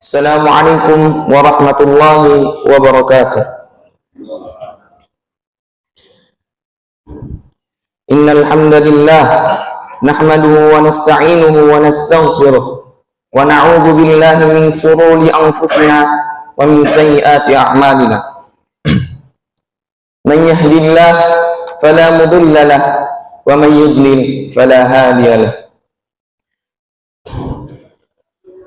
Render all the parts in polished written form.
Assalamualaikum warahmatullahi wabarakatuh. Innal hamdalillah nahmaduhu wa nasta'inuhu wa nastaghfiruh wa na'udzu billahi min shururi anfusina wa min sayyiati a'malina. Man yahdihillahu fala mudilla lahu wa man yudlil fala hadiya lahu.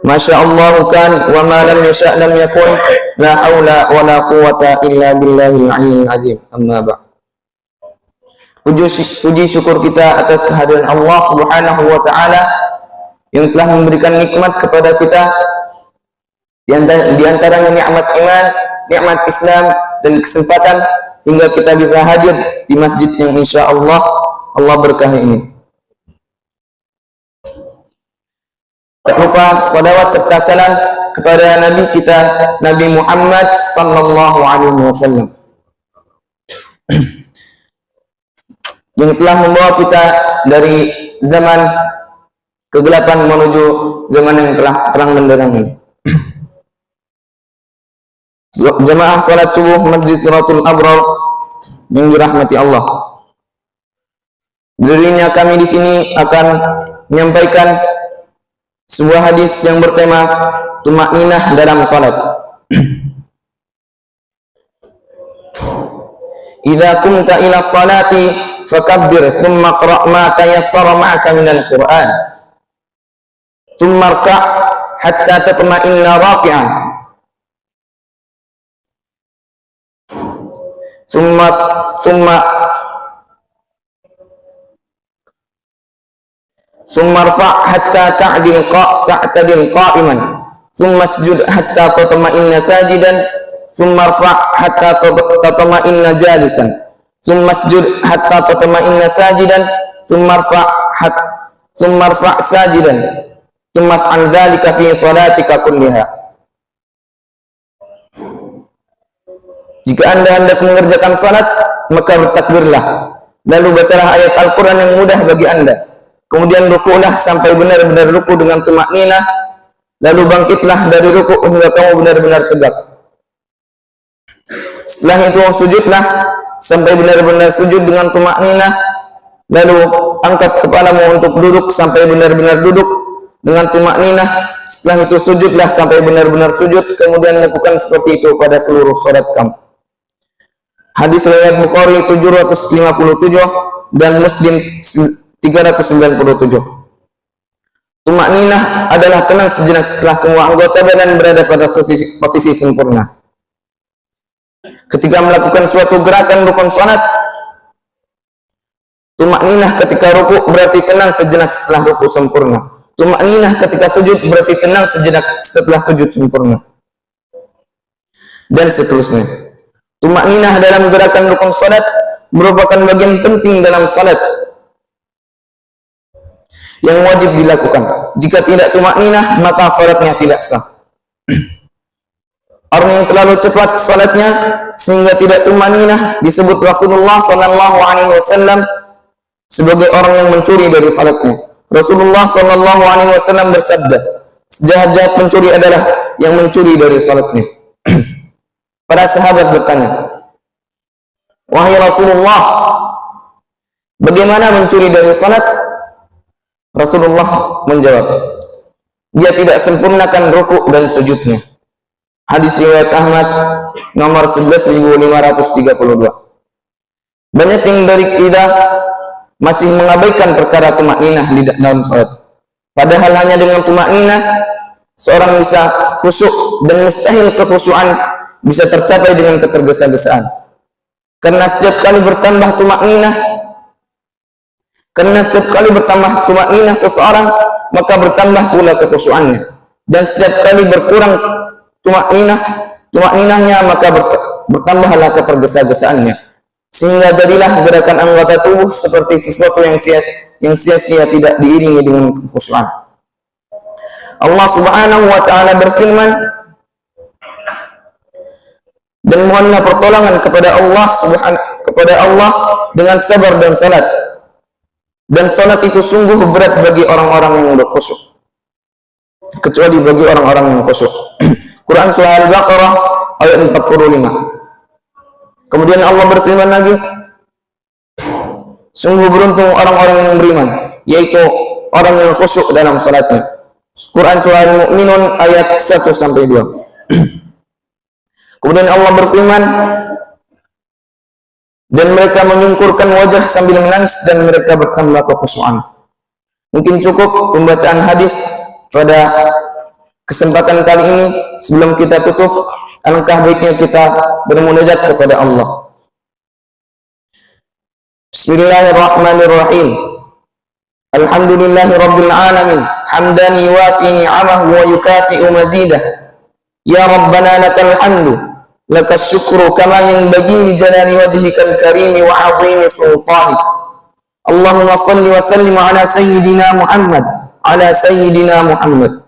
Masya Allah kan wa ma lam yasha' lam yakun, la haula wa la quwata illa billahil aliyyil azim. Amma ba'd. Puji syukur kita atas kehadiran Allah Subhanahu wa taala yang telah memberikan nikmat kepada kita, di antaranya nikmat iman, nikmat Islam, dan kesempatan hingga kita bisa hadir di masjid yang insya Allah berkahi ini. Tak lupa salawat serta salam kepada Nabi kita, Nabi Muhammad sallallahu alaihi wasallam, yang telah membawa kita dari zaman kegelapan menuju zaman yang telah terang benderang ini. Jemaah salat subuh Masjid Ratul Abrar yang dirahmati Allah, dirinya kami di sini akan menyampaikan sebuah hadis yang bertema tumakninah dalam salat. Idza kumta ila salati fakabbir thumma qra' ma tayassara ma'aka minal Qur'an thumma rka' hatta tatma'inna raki'an thumma rfa' hatta ta'tadil qa'iman thumma isjud hatta tatma'inna sajidan thumma rfa' hatta tatma'inna jalisan thumma isjud hatta tatma'inna sajidan thumma rfa' sajidan thumma fa'al dhalika fi salatika kulliha. Jika anda hendak mengerjakan salat, maka bertakbirlah, lalu bacalah ayat Al-Quran yang mudah bagi anda, kemudian ruku'lah sampai benar-benar ruku' dengan tumakninah, lalu bangkitlah dari ruku' hingga kamu benar-benar tegak. Setelah itu sujudlah sampai benar-benar sujud dengan tumakninah, lalu angkat kepalamu untuk duduk sampai benar-benar duduk dengan tumakninah. Setelah itu sujudlah sampai benar-benar sujud, kemudian lakukan seperti itu pada seluruh salat kamu. Hadis riwayat Bukhari 757 dan Muslim 397. Tumakninah adalah tenang sejenak setelah semua anggota badan berada pada posisi sempurna. Ketika melakukan suatu gerakan rukun salat, tumakninah ketika ruku berarti tenang sejenak setelah ruku sempurna. Tumakninah ketika sujud berarti tenang sejenak setelah sujud sempurna, dan seterusnya. Tumakninah dalam gerakan rukun salat merupakan bagian penting dalam salat yang wajib dilakukan. Jika tidak tumakninah, maka salatnya tidak sah. Orang yang terlalu cepat salatnya sehingga tidak tumakninah disebut Rasulullah sallallahu alaihi wasallam sebagai orang yang mencuri dari salatnya. Rasulullah sallallahu alaihi wasallam bersabda, sejahat-jahat pencuri adalah yang mencuri dari salatnya. Para sahabat bertanya, wahai Rasulullah, bagaimana mencuri dari salat? Rasulullah menjawab, dia tidak sempurnakan ruku' dan sujudnya. Hadis riwayat Ahmad nomor 11.532. Banyak yang dari kita masih mengabaikan perkara tumakninah di dalam salat. Padahal hanya dengan tumakninah seorang bisa khusyuk, dan mustahil kekhusyuan bisa tercapai dengan ketergesa-gesaan. Karena setiap kali bertambah tumakninah seseorang, maka bertambah pula kekhusyuannya. Dan setiap kali berkurang tumakninahnya, maka bertambahlah ketergesa-gesaannya. Sehingga jadilah gerakan anggota tubuh seperti sesuatu yang sia-sia tidak diiringi dengan kekhusyuan. Allah Subhanahu wa taala berfirman, dan mohonlah pertolongan kepada Allah dengan sabar dan salat. Dan salat itu sungguh berat bagi orang-orang yang berkhusyuk. kecuali bagi orang-orang yang khusyuk. Quran surah Al-Baqarah ayat 45. Kemudian Allah berfirman lagi, sungguh beruntung orang-orang yang beriman, yaitu orang yang khusyuk dalam salatnya. Quran surah Al-Mu'minun ayat 1 sampai 2. Kemudian Allah berfirman, dan mereka menyungkurkan wajah sambil menangis dan mereka bertambah kekhusyukan. Mungkin cukup pembacaan hadis pada kesempatan kali ini. Sebelum kita tutup, alangkah baiknya kita bermunajat kepada Allah. Bismillahirrahmanirrahim. Alhamdulillahi rabbil alamin, hamdan yuwafi ni'amahu wa yukafi'u mazidah. Ya Rabbana lakal hamdu, lakas syukru kama yanbaghi li jalali wajhikal karimi wa 'azimi sultanik. Allahumma salli wa sallim ala sayyidina Muhammad, ala sayyidina Muhammad.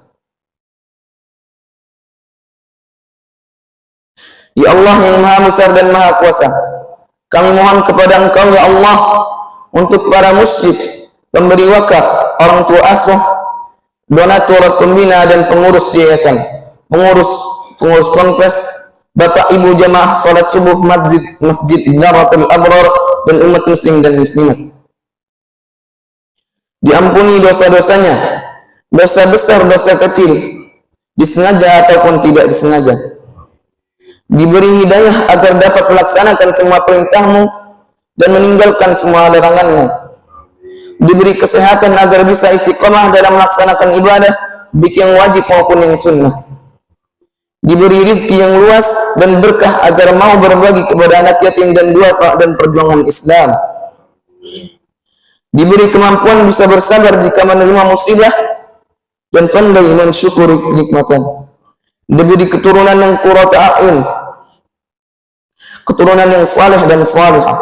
Ya Allah yang maha besar dan maha kuasa, kami mohon kepada Engkau ya Allah untuk para musyrik, pemberi wakaf, orang tua asuh, donatur, pembina dan pengurus yayasan, pengurus ponpes, bapak ibu jamaah salat subuh masjid Daratul Abrar dan umat muslim dan muslimat. Diampuni dosa-dosanya, dosa besar, dosa kecil, disengaja ataupun tidak disengaja. Diberi hidayah agar dapat melaksanakan semua perintah-Mu dan meninggalkan semua larangan-Mu. Diberi kesehatan agar bisa istiqamah dalam melaksanakan ibadah, baik yang wajib maupun yang sunnah. Diberi rizki yang luas dan berkah agar mau berbagi kepada anak yatim dan duafa dan perjuangan Islam. Diberi kemampuan bisa bersabar jika menerima musibah dan pandai mensyukuri kenikmatan. Diberi keturunan yang qurrata a'yun, keturunan yang saleh dan salihah.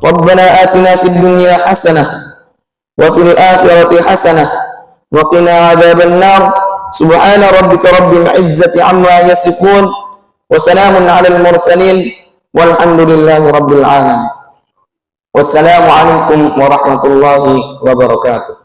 Rabbana atina fid dunya hasanah wa fil akhirati hasanah wa qina adzaban nar. Subhana rabbika rabbil izzati amma yasifun wa salamun alal mursalin walhamdulillahi rabbil alamin. Wassalamu alaikum warahmatullahi wabarakatuh.